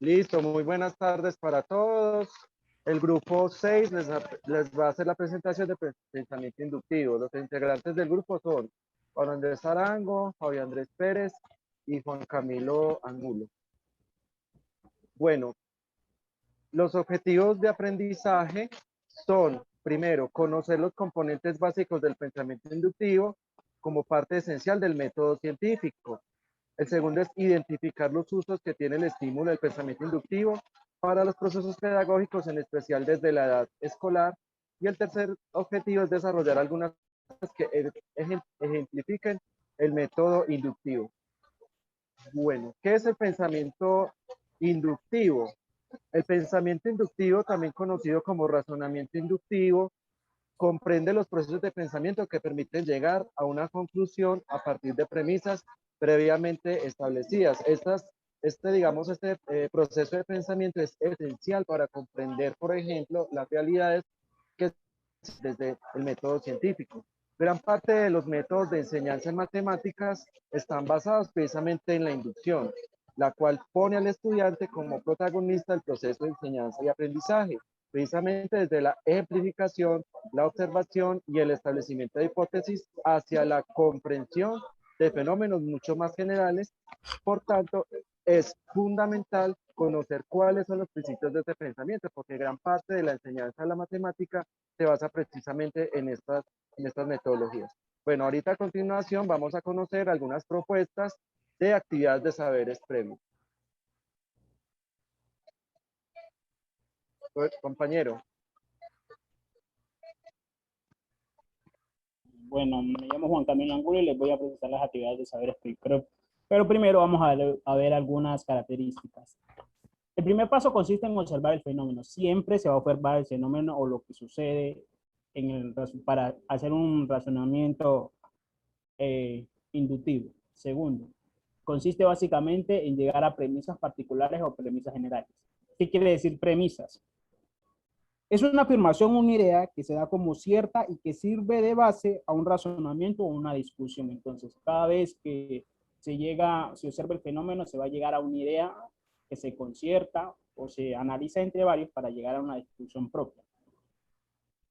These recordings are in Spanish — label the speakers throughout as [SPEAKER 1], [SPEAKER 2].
[SPEAKER 1] Listo, muy buenas tardes para todos. El grupo 6 les va a hacer la presentación de pensamiento inductivo. Los integrantes del grupo son Juan Andrés Arango, Fabián Andrés Pérez y Juan Camilo Angulo. Bueno, los objetivos de aprendizaje son, primero, conocer los componentes básicos del pensamiento inductivo como parte esencial del método científico. El segundo es identificar los usos que tiene el estímulo del pensamiento inductivo para los procesos pedagógicos, en especial desde la edad escolar. Y el tercer objetivo es desarrollar algunas cosas que ejemplifiquen el método inductivo. Bueno, ¿qué es el pensamiento inductivo? El pensamiento inductivo, también conocido como razonamiento inductivo, comprende los procesos de pensamiento que permiten llegar a una conclusión a partir de premisas previamente establecidas. Este proceso de pensamiento es esencial para comprender, por ejemplo, las realidades que desde el método científico. Gran parte de los métodos de enseñanza en matemáticas están basados precisamente en la inducción, la cual pone al estudiante como protagonista del proceso de enseñanza y aprendizaje, precisamente desde la ejemplificación, la observación y el establecimiento de hipótesis hacia la comprensión de fenómenos mucho más generales. Por tanto, es fundamental conocer cuáles son los principios de este pensamiento, porque gran parte de la enseñanza de la matemática se basa precisamente en estas metodologías. Bueno, ahorita a continuación vamos a conocer algunas propuestas de actividades de saberes previos. Compañero.
[SPEAKER 2] Bueno, me llamo Juan Camilo Angulo y les voy a presentar las actividades de saberes previos. Pero primero vamos a ver algunas características. El primer paso consiste en observar el fenómeno. Siempre se va a observar el fenómeno o lo que sucede para hacer un razonamiento inductivo. Segundo, consiste básicamente en llegar a premisas particulares o premisas generales. ¿Qué quiere decir premisas? Es una afirmación, una idea que se da como cierta y que sirve de base a un razonamiento o una discusión. Entonces, cada vez que se observa el fenómeno, se va a llegar a una idea que se concierta o se analiza entre varios para llegar a una discusión propia.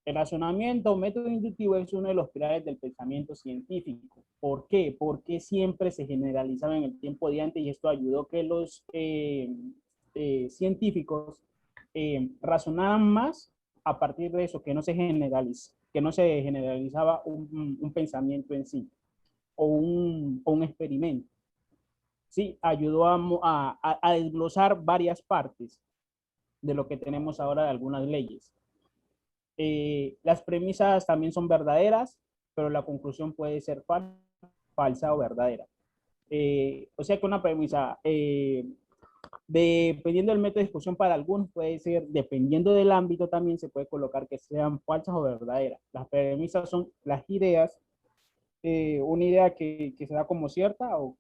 [SPEAKER 2] El razonamiento o método inductivo es uno de los pilares del pensamiento científico. ¿Por qué? Porque siempre se generalizaba en el tiempo de antes y esto ayudó que los científicos razonaran más a partir de eso, que no se generalizaba un pensamiento en sí o un experimento. Sí, ayudó a desglosar varias partes de lo que tenemos ahora de algunas leyes. Las premisas también son verdaderas, pero la conclusión puede ser falsa o verdadera. O sea que una premisa, dependiendo del método de discusión para algunos, puede ser, dependiendo del ámbito también se puede colocar que sean falsas o verdaderas. Las premisas son las ideas, una idea que se da como cierta o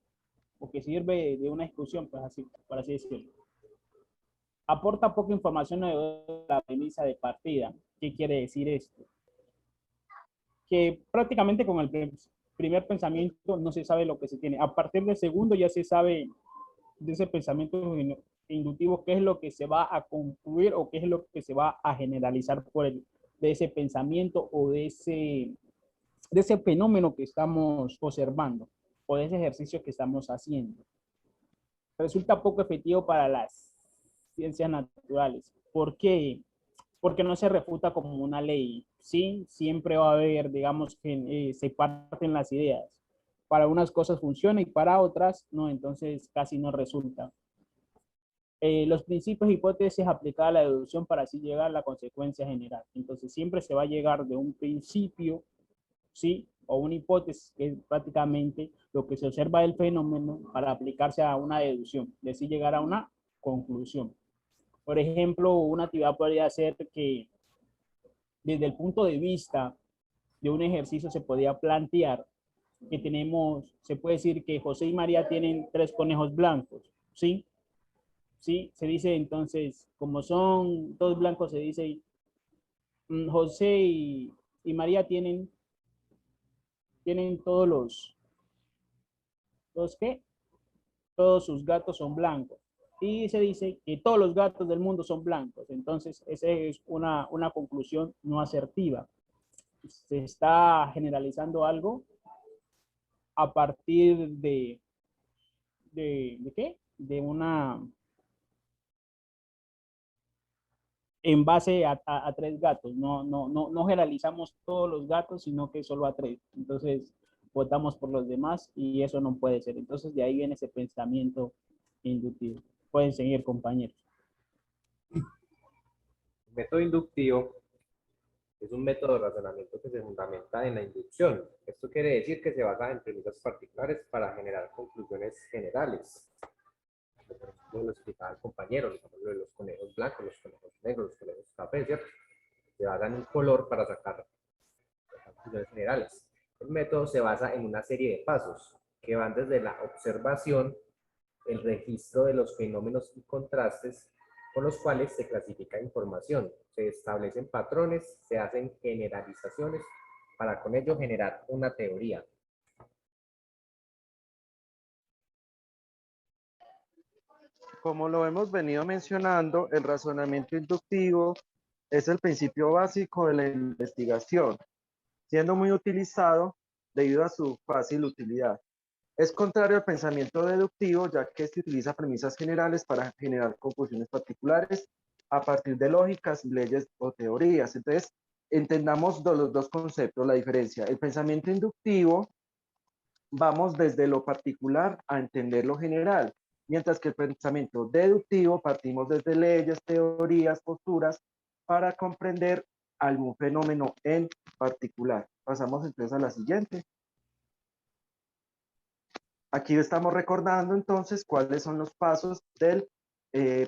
[SPEAKER 2] que sirve de una discusión, pues así, por así decirlo. Aporta poca información de la premisa de partida. ¿Qué quiere decir esto? Que prácticamente con el primer pensamiento no se sabe lo que se tiene. A partir del segundo ya se sabe de ese pensamiento inductivo qué es lo que se va a concluir o qué es lo que se va a generalizar de ese pensamiento o de ese fenómeno que estamos observando o de ese ejercicio que estamos haciendo. Resulta poco efectivo para las ciencias naturales. ¿Por qué? Porque no se refuta como una ley, ¿sí? Siempre va a haber, digamos, que se parten las ideas. Para unas cosas funciona y para otras no, entonces casi no resulta. Los principios e hipótesis aplicadas a la deducción para así llegar a la consecuencia general. Entonces siempre se va a llegar de un principio, ¿sí? O una hipótesis, que es prácticamente lo que se observa del fenómeno para aplicarse a una deducción, de así llegar a una conclusión. Por ejemplo, una actividad podría ser que desde el punto de vista de un ejercicio se podía plantear que se puede decir que José y María tienen 3 conejos blancos, ¿sí? ¿Sí? Se dice entonces, como son 2 blancos, se dice José y María tienen ¿qué? Todos sus gatos son blancos. y se dice que todos los gatos del mundo son blancos. Entonces, esa es una conclusión no asertiva. Se está generalizando algo a partir ¿de qué? De una, en base a tres gatos. No generalizamos todos los gatos, sino que solo a tres. Entonces, votamos por los demás y eso no puede ser. Entonces, de ahí viene ese pensamiento inductivo. Pueden seguir, compañeros.
[SPEAKER 3] El método inductivo es un método de razonamiento que se fundamenta en la inducción. Esto quiere decir que se basa en premisas particulares para generar conclusiones generales. Por ejemplo, lo explicaba el compañero, lo de los conejos blancos, los conejos negros, los conejos cafés, ¿cierto? Se basa en un color para sacar conclusiones generales. El método se basa en una serie de pasos que van desde la observación, el registro de los fenómenos y contrastes con los cuales se clasifica información, se establecen patrones, se hacen generalizaciones para con ello generar una teoría.
[SPEAKER 1] Como lo hemos venido mencionando, el razonamiento inductivo es el principio básico de la investigación, siendo muy utilizado debido a su fácil utilidad. Es contrario al pensamiento deductivo, ya que se utiliza premisas generales para generar conclusiones particulares a partir de lógicas, leyes o teorías. Entonces, entendamos los dos conceptos, la diferencia. El pensamiento inductivo, vamos desde lo particular a entender lo general, mientras que el pensamiento deductivo partimos desde leyes, teorías, posturas para comprender algún fenómeno en particular. Pasamos entonces a la siguiente. Aquí estamos recordando entonces cuáles son los pasos del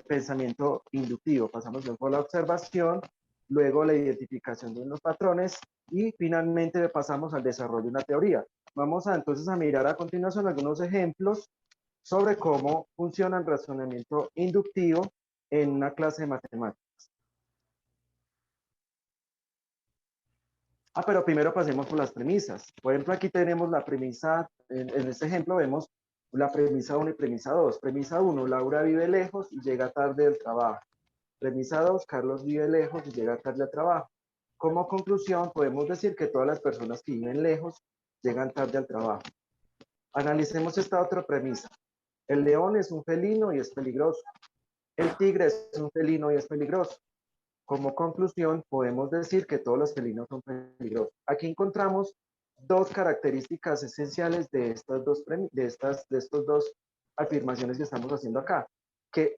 [SPEAKER 1] pensamiento inductivo. Pasamos por la observación, luego la identificación de los patrones y finalmente pasamos al desarrollo de una teoría. Vamos entonces a mirar a continuación algunos ejemplos sobre cómo funciona el razonamiento inductivo en una clase de matemáticas. Pero primero pasemos por las premisas. Por ejemplo, aquí tenemos la premisa, en este ejemplo vemos la premisa 1 y premisa 2. Premisa 1, Laura vive lejos y llega tarde del trabajo. Premisa 2, Carlos vive lejos y llega tarde al trabajo. Como conclusión, podemos decir que todas las personas que viven lejos llegan tarde al trabajo. Analicemos esta otra premisa. El león es un felino y es peligroso. El tigre es un felino y es peligroso. Como conclusión, podemos decir que todos los felinos son peligrosos. Aquí encontramos dos características esenciales de estas dos afirmaciones que estamos haciendo acá, que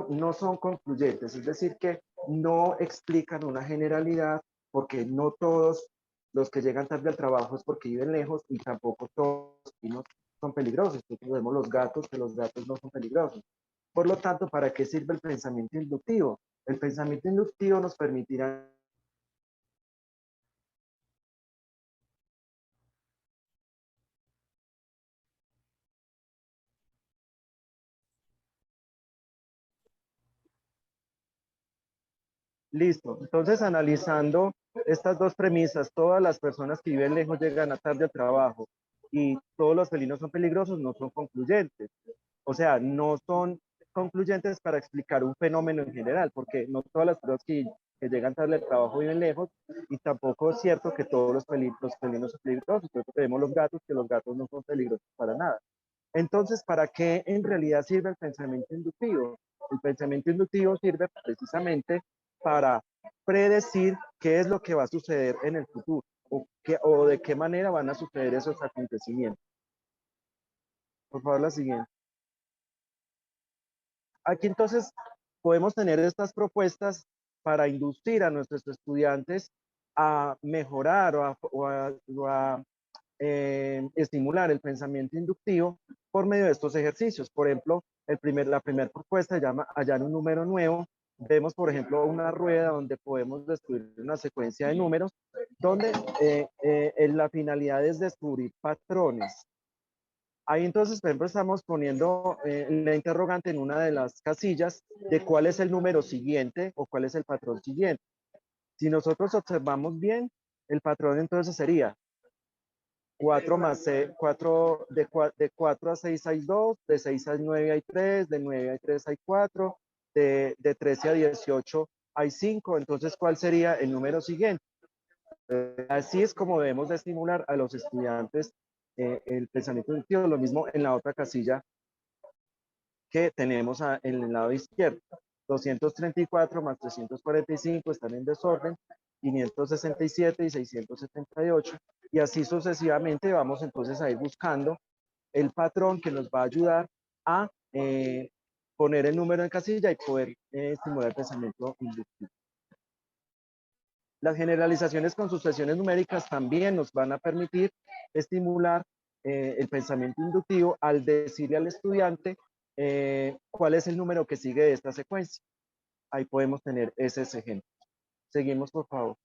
[SPEAKER 1] no son concluyentes, es decir, que no explican una generalidad, porque no todos los que llegan tarde al trabajo es porque viven lejos y tampoco todos los felinos son peligrosos. Entonces vemos los gatos, que los gatos no son peligrosos. Por lo tanto, ¿para qué sirve el pensamiento inductivo? El pensamiento inductivo nos permitirá listo. Entonces, analizando estas dos premisas, todas las personas que viven lejos llegan a tarde al trabajo y todos los felinos son peligrosos, no son concluyentes. O sea, no son concluyentes para explicar un fenómeno en general, porque no todas las personas que llegan tarde al trabajo viven lejos y tampoco es cierto que todos los felinos son peligrosos. Entonces, tenemos los gatos, que los gatos no son peligrosos para nada. Entonces, ¿para qué en realidad sirve el pensamiento inductivo? El pensamiento inductivo sirve precisamente para predecir qué es lo que va a suceder en el futuro o de qué manera van a suceder esos acontecimientos. Por favor, la siguiente. Aquí entonces podemos tener estas propuestas para inducir a nuestros estudiantes a mejorar o a estimular el pensamiento inductivo por medio de estos ejercicios. Por ejemplo, la primera propuesta se llama hallar un número nuevo. Vemos, por ejemplo, una rueda donde podemos descubrir una secuencia de números, donde la finalidad es descubrir patrones. Ahí entonces, por ejemplo, estamos poniendo la interrogante en una de las casillas de cuál es el número siguiente o cuál es el patrón siguiente. Si nosotros observamos bien, el patrón entonces sería 4 más 4, de 4 a 6 hay 2, de 6 a 9 hay 3, de 9 a 3 hay 4, de 13 a 18 hay 5. Entonces, ¿cuál sería el número siguiente? Así es como debemos de estimular a los estudiantes el pensamiento inductivo. Lo mismo en la otra casilla que tenemos en el lado izquierdo. 234 más 345 están en desorden, 567 y 678, y así sucesivamente vamos entonces a ir buscando el patrón que nos va a ayudar a poner el número en casilla y poder estimular el pensamiento inductivo. Las generalizaciones con sucesiones numéricas también nos van a permitir estimular el pensamiento inductivo al decirle al estudiante cuál es el número que sigue de esta secuencia. Ahí podemos tener ese ejemplo. Seguimos, por favor.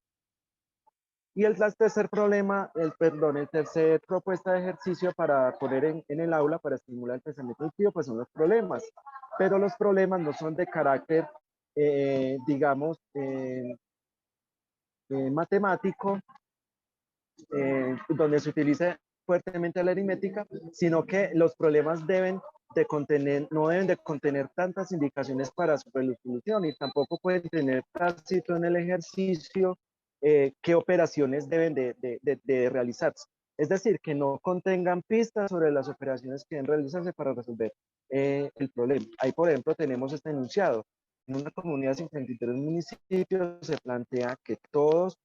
[SPEAKER 1] Y el tercer problema, el tercer propuesta de ejercicio para poner en el aula para estimular el pensamiento inductivo, pues son los problemas. Pero los problemas no son de carácter, digamos, matemático, donde se utilice fuertemente la aritmética, sino que los problemas deben de contener, no deben de contener tantas indicaciones para su resolución y tampoco pueden tener tácito en el ejercicio qué operaciones deben de realizarse. Es decir, que no contengan pistas sobre las operaciones que deben realizarse para resolver el problema. Ahí, por ejemplo, tenemos este enunciado. En una comunidad de 53 municipios se plantea que todos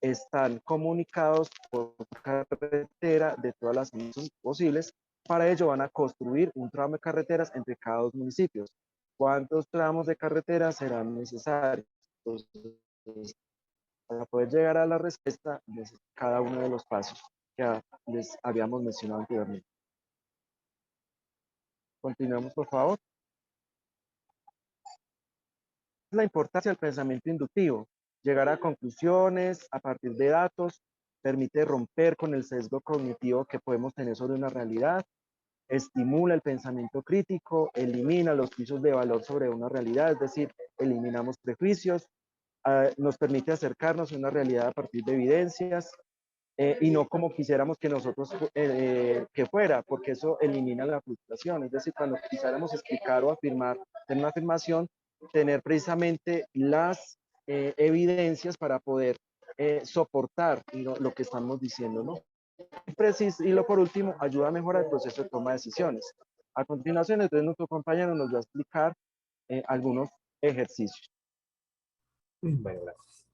[SPEAKER 1] están comunicados por carretera de todas las zonas posibles. Para ello van a construir un tramo de carreteras entre cada dos municipios. ¿Cuántos tramos de carretera serán necesarios? Entonces, para poder llegar a la respuesta de cada uno de los pasos que les habíamos mencionado anteriormente. Continuamos, por favor. La importancia del pensamiento inductivo. Llegar a conclusiones a partir de datos, permite romper con el sesgo cognitivo que podemos tener sobre una realidad, estimula el pensamiento crítico, elimina los juicios de valor sobre una realidad, es decir, eliminamos prejuicios, nos permite acercarnos a una realidad a partir de evidencias y no como quisiéramos que nosotros que fuera, porque eso elimina la frustración, es decir, cuando quisiéramos explicar o afirmar en una afirmación, tener precisamente las evidencias para poder soportar lo que estamos diciendo, ¿no? Y lo por último, ayuda a mejorar el proceso de toma de decisiones. A continuación, entonces nuestro compañero nos va a explicar algunos ejercicios.
[SPEAKER 3] Bueno, gracias.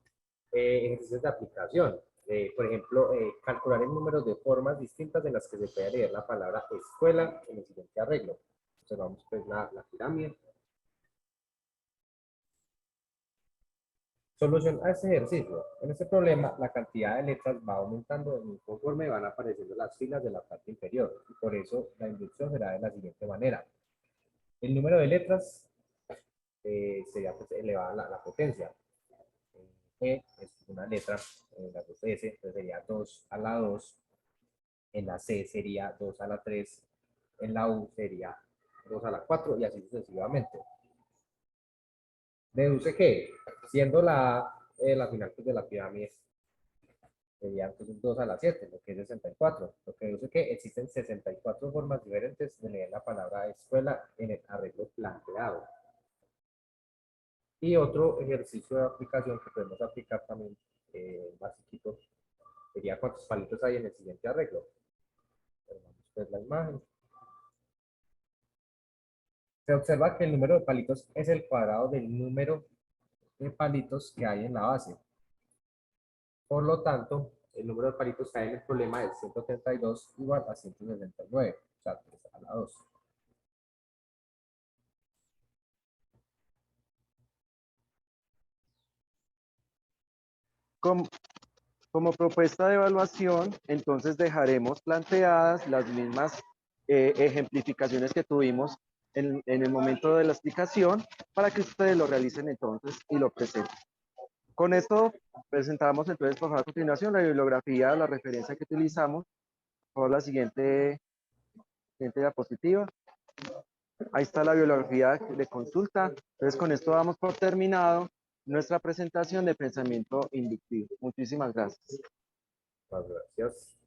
[SPEAKER 3] Ejercicios de aplicación. Por ejemplo, calcular el número de formas distintas en las que se puede leer la palabra escuela en el siguiente arreglo. Observamos pues la pirámide. Solución a este ejercicio. En este problema, la cantidad de letras va aumentando conforme van apareciendo las filas de la parte inferior. Y por eso la inducción será de la siguiente manera. El número de letras sería pues, elevada la potencia. E es una letra, en la S, entonces sería 2 a la 2. En la C sería 2 a la 3. En la U sería 2 a la 4 y así sucesivamente. Deduce que, siendo la final pues, de la pirámide, sería entonces 2 a la 7, lo que es 64. Lo que deduce que existen 64 formas diferentes de leer la palabra escuela en el arreglo planteado. Y otro ejercicio de aplicación que podemos aplicar también, básico, sería cuántos palitos hay en el siguiente arreglo. Vamos a ver la imagen. Se observa que el número de palitos es el cuadrado del número de palitos que hay en la base. Por lo tanto, el número de palitos que hay en el problema es 132 igual a 169, o sea, 3 a la 2.
[SPEAKER 1] Como propuesta de evaluación, entonces dejaremos planteadas las mismas ejemplificaciones que tuvimos en el momento de la explicación para que ustedes lo realicen entonces y lo presenten. Con esto presentamos entonces por favor a continuación la bibliografía, la referencia que utilizamos por la siguiente diapositiva. Ahí está la bibliografía de consulta. Entonces con esto damos por terminado nuestra presentación de pensamiento inductivo. Muchísimas gracias.
[SPEAKER 3] Muchas gracias.